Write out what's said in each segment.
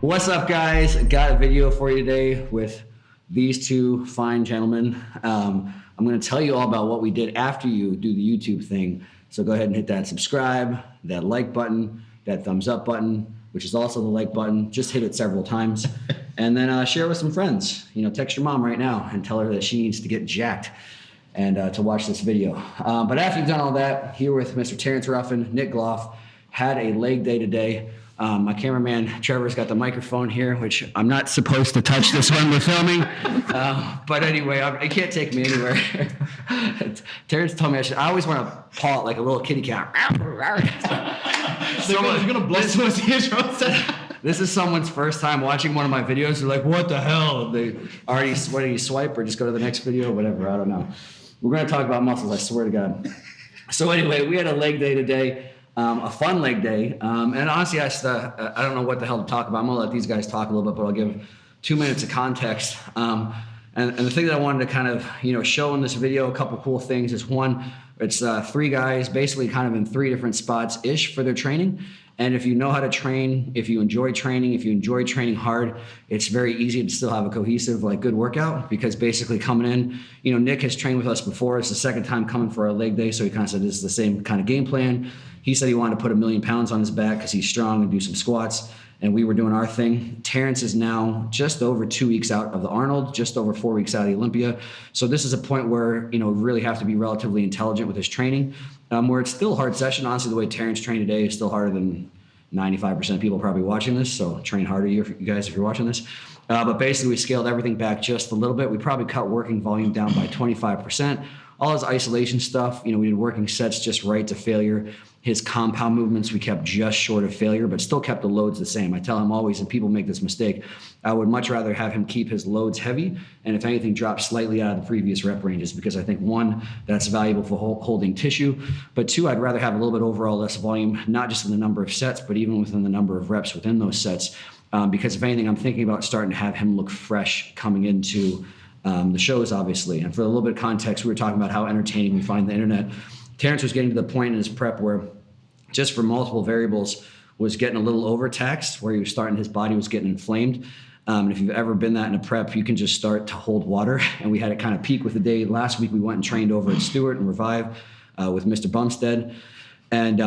What's up, guys? Got a video for you today with these two fine gentlemen. I'm going to tell you all about what we did after you do the YouTube thing. So go ahead and hit that subscribe, that like button, that thumbs up button, which is also the like button. Just hit it several times. And then share with some friends. Text your mom right now and tell her that she needs to get jacked and to watch this video. But after you've done all that, here with Mr. Terence Ruffin, Nick Gloff, had a leg day today. My cameraman Trevor's got the microphone here, which I'm not supposed to touch this when we're filming. But anyway, it can't take me anywhere. Terrence told me I always want to paw it like a little kitty cat. Someone's gonna blow someone's eardrums. This is someone's first time watching one of my videos. They're like, what the hell? They already, what do you swipe or just go to the next video or whatever? I don't know. We're going to talk about muscles, I swear to God. So anyway, we had a leg day today. A fun leg day. And honestly, I don't know what the hell to talk about. I'm going to let these guys talk a little bit, but I'll give 2 minutes of context. And the thing that I wanted to kind of, show in this video, a couple cool things is one, it's three guys basically kind of in three different spots-ish for their training. And if you know how to train, if you enjoy training hard, it's very easy to still have a cohesive, good workout because basically coming in, Nick has trained with us before. It's the second time coming for our leg day. So he kind of said this is the same kind of game plan. He said he wanted to put 1,000,000 pounds on his back because he's strong and do some squats. And we were doing our thing. Terrence is now just over 2 weeks out of the Arnold, just over 4 weeks out of the Olympia. So this is a point where, really have to be relatively intelligent with his training, where it's still a hard session. Honestly, the way Terrence trained today is still harder than 95% of people probably watching this. So train harder, you guys, if you're watching this. But basically, we scaled everything back just a little bit. We probably cut working volume down by 25%. All his isolation stuff, we did working sets just right to failure. His compound movements, we kept just short of failure, but still kept the loads the same. I tell him always, and people make this mistake, I would much rather have him keep his loads heavy, and if anything, drop slightly out of the previous rep ranges, because I think, one, that's valuable for holding tissue, but two, I'd rather have a little bit overall less volume, not just in the number of sets, but even within the number of reps within those sets, because if anything, I'm thinking about starting to have him look fresh coming into the shows, obviously. And for a little bit of context, we were talking about how entertaining we find the internet. Terrence was getting to the point in his prep where just for multiple variables was getting a little overtaxed, where his body was getting inflamed. And if you've ever been that in a prep, you can just start to hold water. And we had it kind of peak with the day. Last week, we went and trained over at Stewart and Revive with Mr. Bumstead. And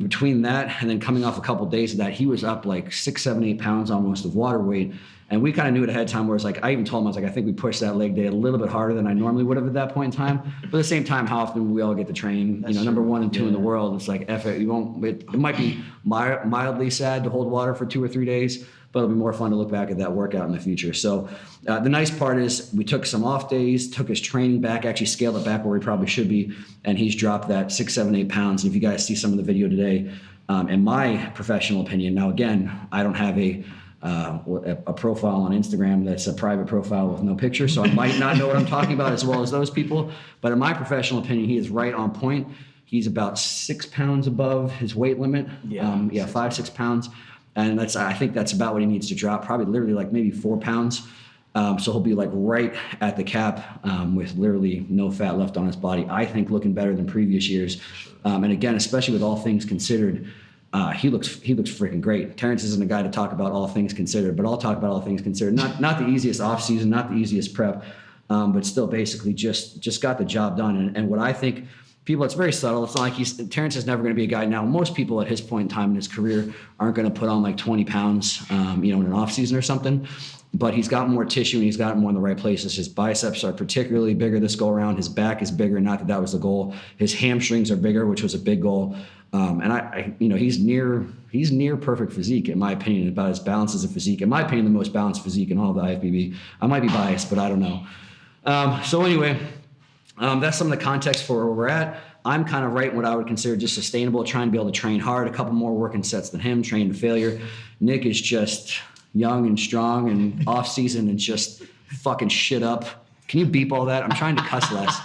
between that and then coming off a couple of days of that, he was up like 6, 7, 8 pounds almost of water weight. And we kind of knew it ahead of time, where it's I even told him, I think we pushed that leg day a little bit harder than I normally would have at that point in time. But at the same time, how often we all get to train, number 1 and 2 in the world. It's F it, it might be mildly sad to hold water for 2 or 3 days, but it'll be more fun to look back at that workout in the future. So the nice part is we took some off days, took his training back, actually scaled it back where he probably should be, and he's dropped that 6, 7, 8 pounds. And if you guys see some of the video today, in my professional opinion, now again, I don't have a profile on Instagram that's a private profile with no picture, so I might not know what I'm talking about as well as those people, but in my professional opinion, he is right on point. He's about 6 pounds above his weight limit. 5, 6 pounds. And I think that's about what he needs to drop, probably literally maybe 4 pounds. So he'll be right at the cap with literally no fat left on his body. I think looking better than previous years. And again, especially with all things considered, he looks freaking great. Terrence isn't a guy to talk about all things considered, but I'll talk about all things considered. Not the easiest off season, not the easiest prep, but still basically just got the job done. And what I think people, it's very subtle. It's not Terrence is never going to be a guy now. Most people at his point in time in his career aren't going to put on 20 pounds, in an off season or something. But he's got more tissue and he's got more in the right places. His biceps are particularly bigger this go around. His back is bigger. Not that was the goal. His hamstrings are bigger, which was a big goal. And he's near perfect physique in my opinion. About as balanced as a physique. In my opinion, the most balanced physique in all of the IFBB. I might be biased, but I don't know. So anyway, that's some of the context for where we're at. I'm kind of right in what I would consider just sustainable, trying to be able to train hard, a couple more working sets than him, train to failure. Nick is just young and strong and off season and just fucking shit up. Can you beep all that? I'm trying to cuss less.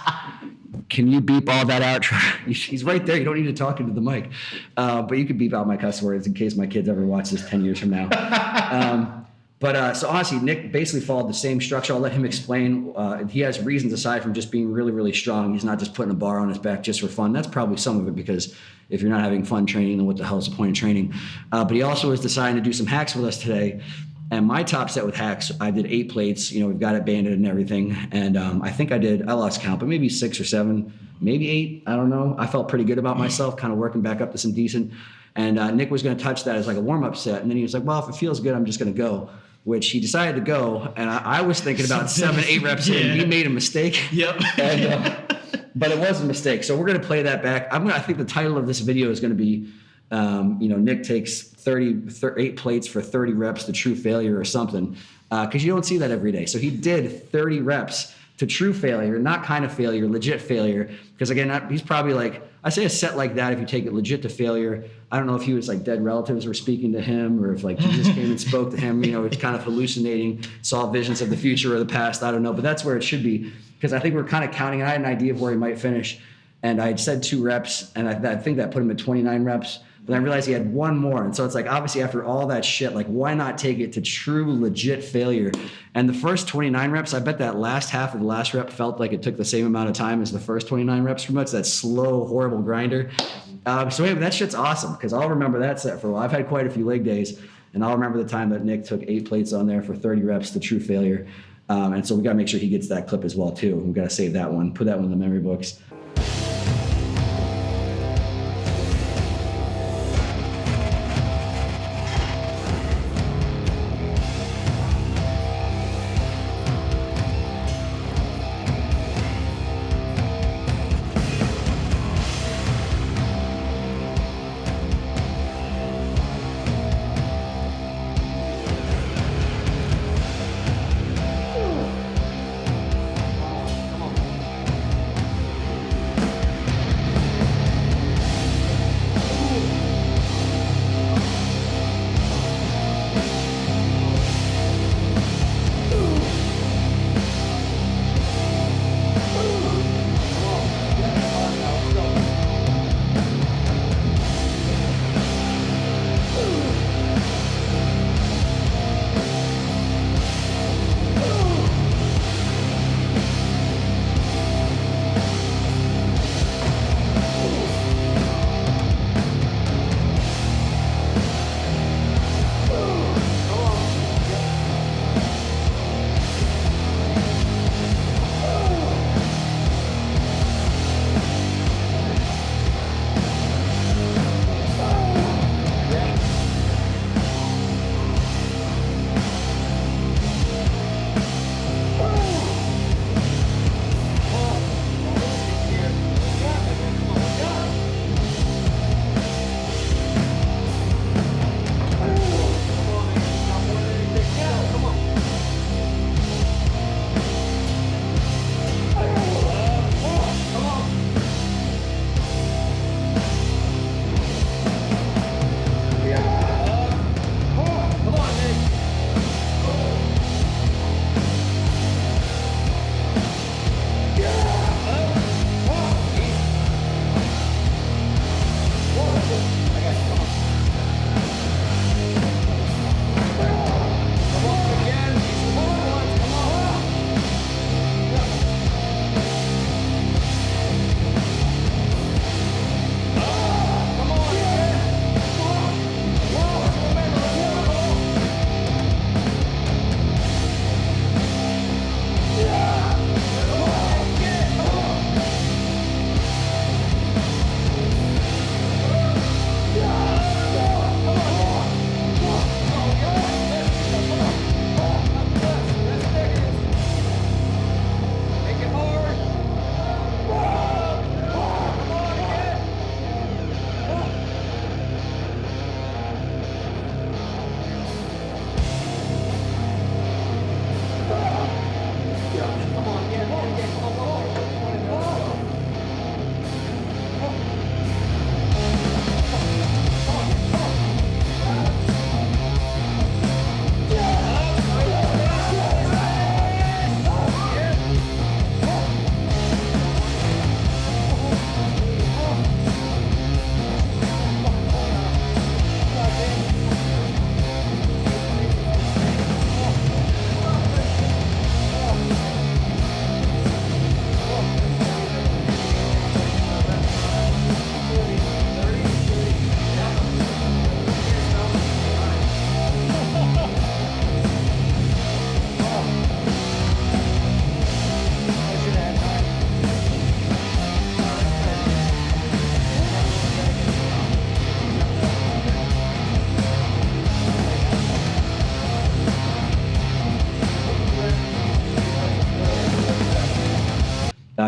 Can you beep all that out? He's right there. You don't need to talk into the mic. But you can beep out my cuss words in case my kids ever watch this 10 years from now. But so honestly, Nick basically followed the same structure. I'll let him explain. He has reasons aside from just being really, really strong. He's not just putting a bar on his back just for fun. That's probably some of it, because if you're not having fun training, then what the hell is the point of training? But he also was deciding to do some hacks with us today. And my top set with hacks, I did 8 plates. You know, we've got it banded and everything. And I think I lost count, but maybe 6 or 7, maybe 8. I don't know. I felt pretty good about myself, kind of working back up to some decent. And Nick was going to touch that as like a warm-up set. And then he was like, well, if it feels good, I'm just going to go. Which he decided to go, and I was thinking about 7, 8 reps in. He made a mistake. Yep. And, but it was a mistake. So we're going to play that back. I think the title of this video is going to be, Nick takes 8 plates for 30 reps to true failure or something, because you don't see that every day. So he did 30 reps to true failure, not kind of failure, legit failure. Because again, he's probably like, I say a set like that, if you take it legit to failure, I don't know if he was like dead relatives were speaking to him, or if like Jesus came and spoke to him, it's kind of hallucinating, saw visions of the future or the past, I don't know. But that's where it should be, because I think we're kind of counting. I had an idea of where he might finish, and I had said 2 reps, and I think that put him at 29 reps. But then I realized he had 1 more. And so it's like, obviously after all that shit, like why not take it to true legit failure? And the first 29 reps, I bet that last half of the last rep felt like it took the same amount of time as the first 29 reps, pretty much that slow, horrible grinder. So anyway, that shit's awesome, because I'll remember that set for a while. I've had quite a few leg days, and I'll remember the time that Nick took 8 plates on there for 30 reps to true failure. And so we got to make sure he gets that clip as well too. We've got to save that one, put that one in the memory books.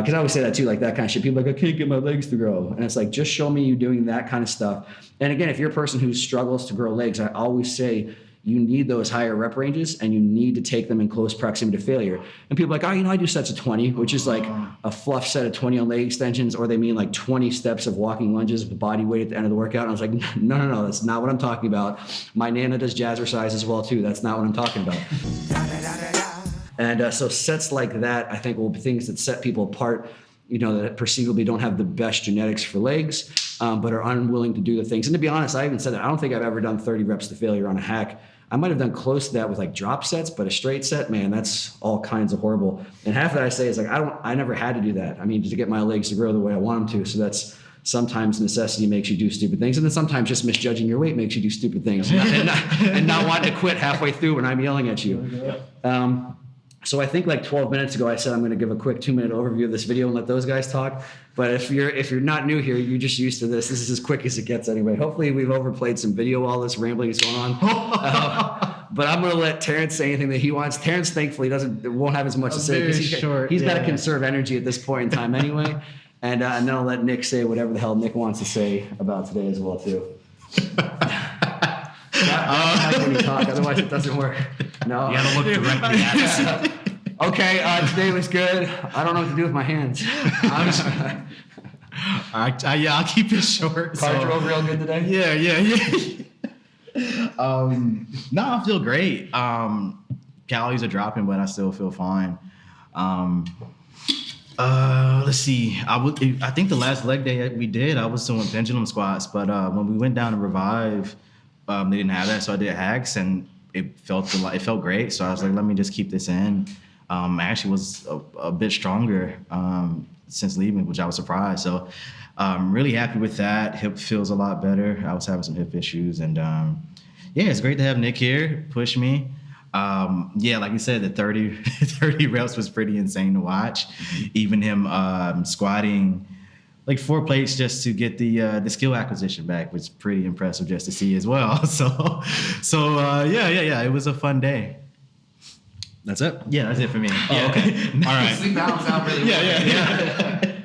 Because I always say that too, like that kind of shit. People are like, I can't get my legs to grow. And it's like, just show me you doing that kind of stuff. And again, if you're a person who struggles to grow legs, I always say you need those higher rep ranges and you need to take them in close proximity to failure. And people are like, oh, I do sets of 20, which is like a fluff set of 20 on leg extensions, or they mean like 20 steps of walking lunges with body weight at the end of the workout. And I was like, no, that's not what I'm talking about. My Nana does jazzercise as well too. That's not what I'm talking about. And so sets like that, I think, will be things that set people apart, that perceivably don't have the best genetics for legs, but are unwilling to do the things. And to be honest, I even said that I don't think I've ever done 30 reps to failure on a hack. I might have done close to that with like drop sets, but a straight set, man, that's all kinds of horrible. And half that I say is like, I never had to do that. I mean, to get my legs to grow the way I want them to. So that's sometimes necessity makes you do stupid things. And then sometimes just misjudging your weight makes you do stupid things and not wanting to quit halfway through when I'm yelling at you. So I think like 12 minutes ago, I said I'm going to give a quick 2-minute overview of this video and let those guys talk. But if you're not new here, you're just used to this. This is as quick as it gets anyway. Hopefully we've overplayed some video while this rambling is going on. But I'm going to let Terrence say anything that he wants. Terrence, thankfully, won't have as much to say because he's got to conserve energy at this point in time anyway. And then I'll let Nick say whatever the hell Nick wants to say about today as well too. Not when you talk, otherwise it doesn't work. No. You gotta look directly at it. Okay, today was good. I don't know what to do with my hands. I'll keep it short. Cards drove real good today? Yeah. No, I feel great. Calories are dropping, but I still feel fine. Let's see. I think the last leg day we did, I was doing pendulum squats, but when we went down to Revive, they didn't have that, so I did hacks, and it felt great. So I was like, let me just keep this in. I actually was a bit stronger since leaving, which I was surprised. So I'm really happy with that. Hip feels a lot better. I was having some hip issues, and it's great to have Nick here, push me. Like you said, the 30 reps was pretty insane to watch. Even him squatting like 4 plates just to get the skill acquisition back was pretty impressive just to see as well. So it was a fun day. That's it? Yeah, that's it for me. Oh, okay. All right. We balance out really well. Yeah.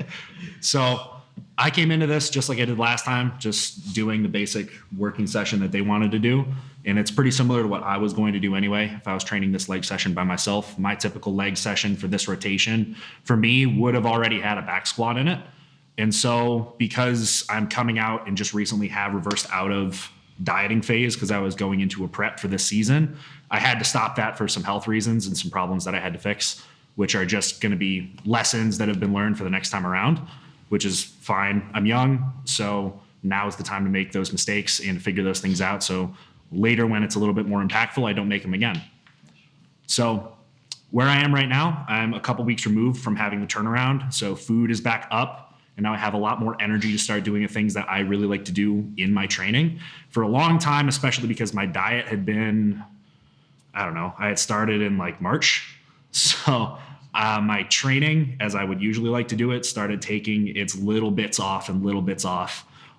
So I came into this just like I did last time, just doing the basic working session that they wanted to do. And it's pretty similar to what I was going to do anyway. If I was training this leg session by myself, my typical leg session for this rotation for me would have already had a back squat in it. And so because I'm coming out and just recently have reversed out of dieting phase because I was going into a prep for this season, I had to stop that for some health reasons and some problems that I had to fix, which are just going to be lessons that have been learned for the next time around, which is fine. I'm young, so now is the time to make those mistakes and figure those things out. So later when it's a little bit more impactful, I don't make them again. So where I am right now, I'm a couple weeks removed from having the turnaround. So food is back up. And now I have a lot more energy to start doing the things that I really like to do in my training. For a long time, especially because my diet had been, I had started in like March. So my training, as I would usually like to do it, started taking its little bits off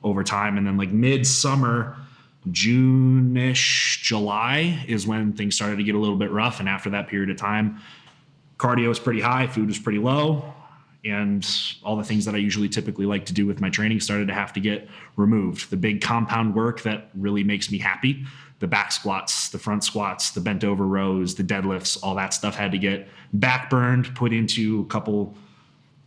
over time. And then like mid-summer, June-ish, July is when things started to get a little bit rough. And after that period of time, cardio was pretty high, food was pretty low. And all the things that I usually typically like to do with my training started to have to get removed. The big compound work that really makes me happy, the back squats, the front squats, the bent over rows, the deadlifts, all that stuff had to get back burned, put into a couple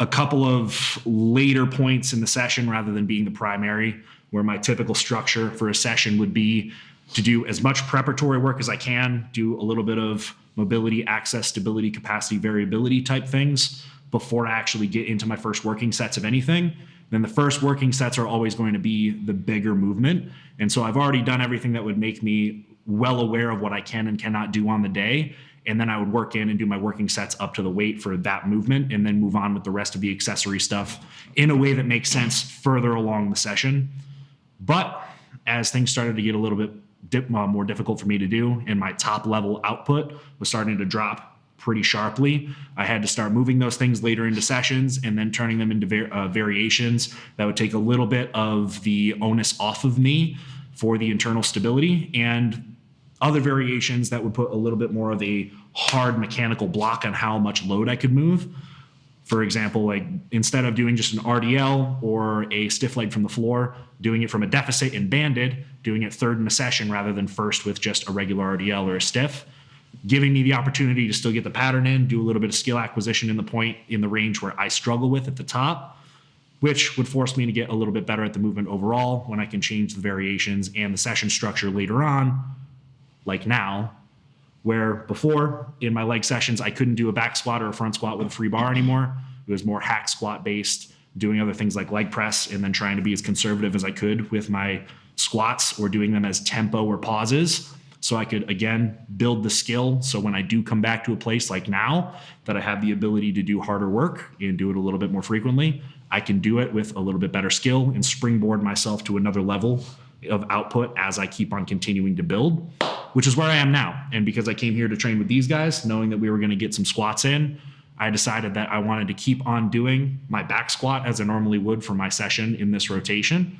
of later points in the session rather than being the primary, where my typical structure for a session would be to do as much preparatory work as I can, do a little bit of mobility, access, stability, capacity, variability type things before I actually get into my first working sets of anything. Then the first working sets are always going to be the bigger movement. And so I've already done everything that would make me well aware of what I can and cannot do on the day. And then I would work in and do my working sets up to the weight for that movement and then move on with the rest of the accessory stuff in a way that makes sense further along the session. But as things started to get a little bit more difficult for me to do and my top level output was starting to drop pretty sharply, I had to start moving those things later into sessions and then turning them into variations that would take a little bit of the onus off of me for the internal stability, and other variations that would put a little bit more of a hard mechanical block on how much load I could move For example, like instead of doing just an RDL or a stiff leg from the floor, doing it from a deficit and banded, doing it third in a session rather than first with just a regular RDL or a stiff, giving me the opportunity to still get the pattern in, do a little bit of skill acquisition in the point in the range where I struggle with at the top, which would force me to get a little bit better at the movement overall when I can change the variations and the session structure later on, like now, where before in my leg sessions, I couldn't do a back squat or a front squat with a free bar anymore. It was more hack squat based, doing other things like leg press, and then trying to be as conservative as I could with my squats or doing them as tempo or pauses. So I could, again, build the skill. So when I do come back to a place like now that I have the ability to do harder work and do it a little bit more frequently, I can do it with a little bit better skill and springboard myself to another level of output as I keep on continuing to build, which is where I am now. And because I came here to train with these guys, knowing that we were going to get some squats in, I decided that I wanted to keep on doing my back squat as I normally would for my session in this rotation.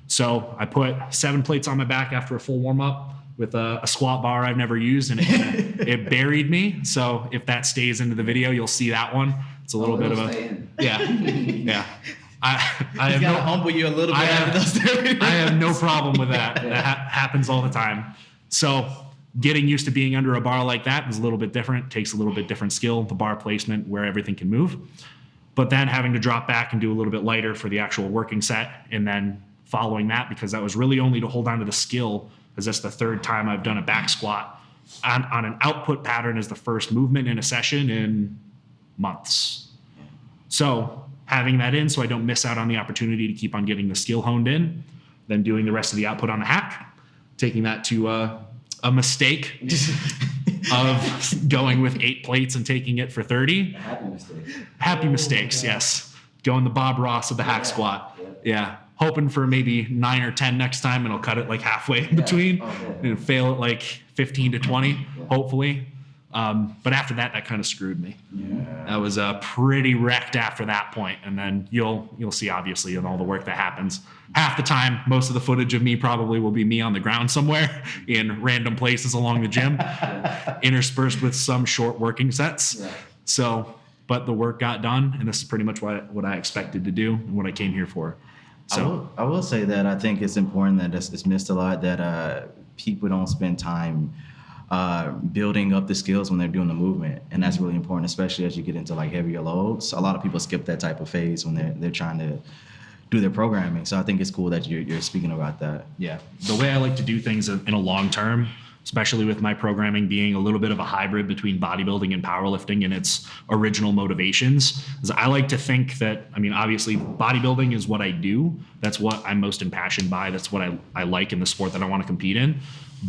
So I put 7 plates on my back after a full warm up with a squat bar I've never used, and it buried me. So if that stays into the video, you'll see that one. It's a little bit of a, yeah. I have gotta humble you a little bit. I have no problem with that. That happens all the time. So getting used to being under a bar like that is a little bit different, takes a little bit different skill, the bar placement, where everything can move. But then having to drop back and do a little bit lighter for the actual working set, and then following that, because that was really only to hold on to the skill, as that's the third time I've done a back squat on an output pattern as the first movement in a session in months. So having that in so I don't miss out on the opportunity to keep on getting the skill honed in, then doing the rest of the output on a hack, taking that to a mistake of going with 8 plates and taking it for 30. Happy mistakes, yes. Going the Bob Ross of the hack squat. Yeah. Hoping for maybe 9 or 10 next time, and I'll cut it like halfway in between and fail at like 15 to 20, hopefully. But after that kind of screwed me. Yeah. I was pretty wrecked after that point. And then you'll see, obviously, in all the work that happens. Half the time, most of the footage of me probably will be me on the ground somewhere in random places along the gym, interspersed with some short working sets. Yeah. So, but the work got done, and this is pretty much what I expected to do and what I came here for. So I will say that I think it's important that it's missed a lot, that people don't spend time building up the skills when they're doing the movement, and that's really important, especially as you get into like heavier loads. A lot of people skip that type of phase when they're trying to do their programming. So I think it's cool that you're speaking about that. Yeah, the way I like to do things in a long term, especially with my programming being a little bit of a hybrid between bodybuilding and powerlifting and its original motivations, is I like to think that, I mean, obviously bodybuilding is what I do. That's what I'm most impassioned by. That's what I like in the sport that I want to compete in.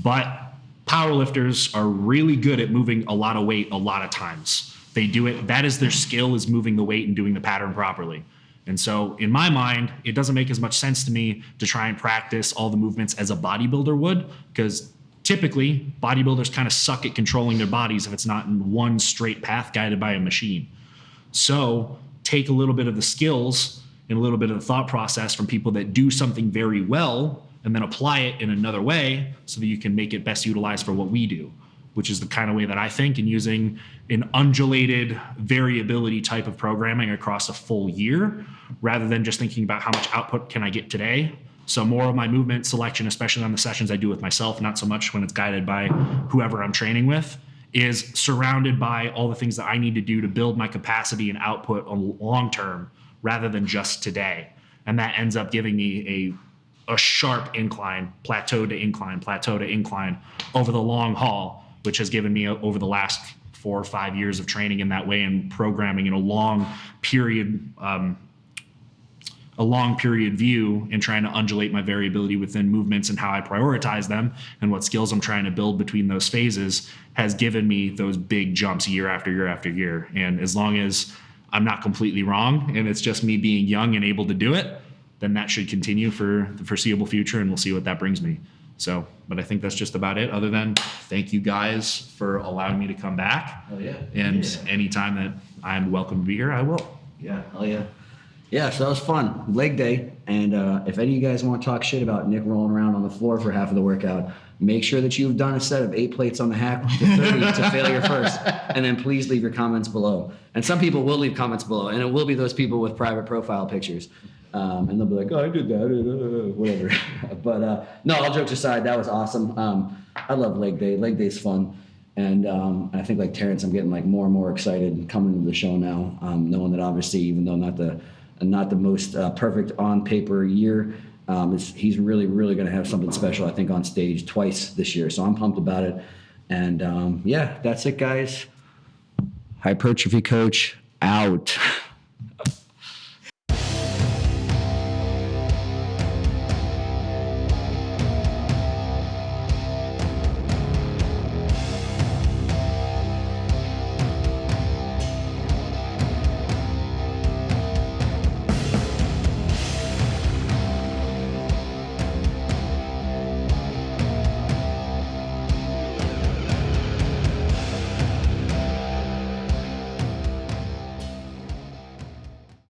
But powerlifters are really good at moving a lot of weight a lot of times. They do it. That is their skill, is moving the weight and doing the pattern properly. And so in my mind, it doesn't make as much sense to me to try and practice all the movements as a bodybuilder would, because typically bodybuilders kind of suck at controlling their bodies if it's not in one straight path guided by a machine. So take a little bit of the skills and a little bit of the thought process from people that do something very well, and then apply it in another way so that you can make it best utilized for what we do, which is the kind of way that I think, in using an undulated variability type of programming across a full year, rather than just thinking about how much output can I get today. So more of my movement selection, especially on the sessions I do with myself, not so much when it's guided by whoever I'm training with, is surrounded by all the things that I need to do to build my capacity and output on long term, rather than just today. And that ends up giving me a sharp incline, plateau to incline over the long haul, which has given me over the last 4 or 5 years of training in that way and programming in a long period view, and trying to undulate my variability within movements and how I prioritize them and what skills I'm trying to build between those phases, has given me those big jumps year after year after year. And as long as I'm not completely wrong and it's just me being young and able to do it, then that should continue for the foreseeable future, and we'll see what that brings me. So, but I think that's just about it, other than thank you guys for allowing me to come back. Oh, yeah. And anytime that I'm welcome to be here, I will. Yeah, hell yeah. Yeah, so that was fun. Leg day. And if any of you guys want to talk shit about Nick rolling around on the floor for half of the workout, Make sure that you've done a set of 8 plates on the hack to 30 to failure first, and then please leave your comments below. And some people will leave comments below, and it will be those people with private profile pictures. And they'll be like, oh, I did that, whatever. But no, all jokes aside, that was awesome. I love leg day. Leg day's fun. And I think like Terrence, I'm getting like more and more excited coming to the show now, knowing that obviously, even though not the most perfect on paper year, he's really, really going to have something special, I think, on stage twice this year. So I'm pumped about it. And yeah, that's it, guys. Hypertrophy coach out.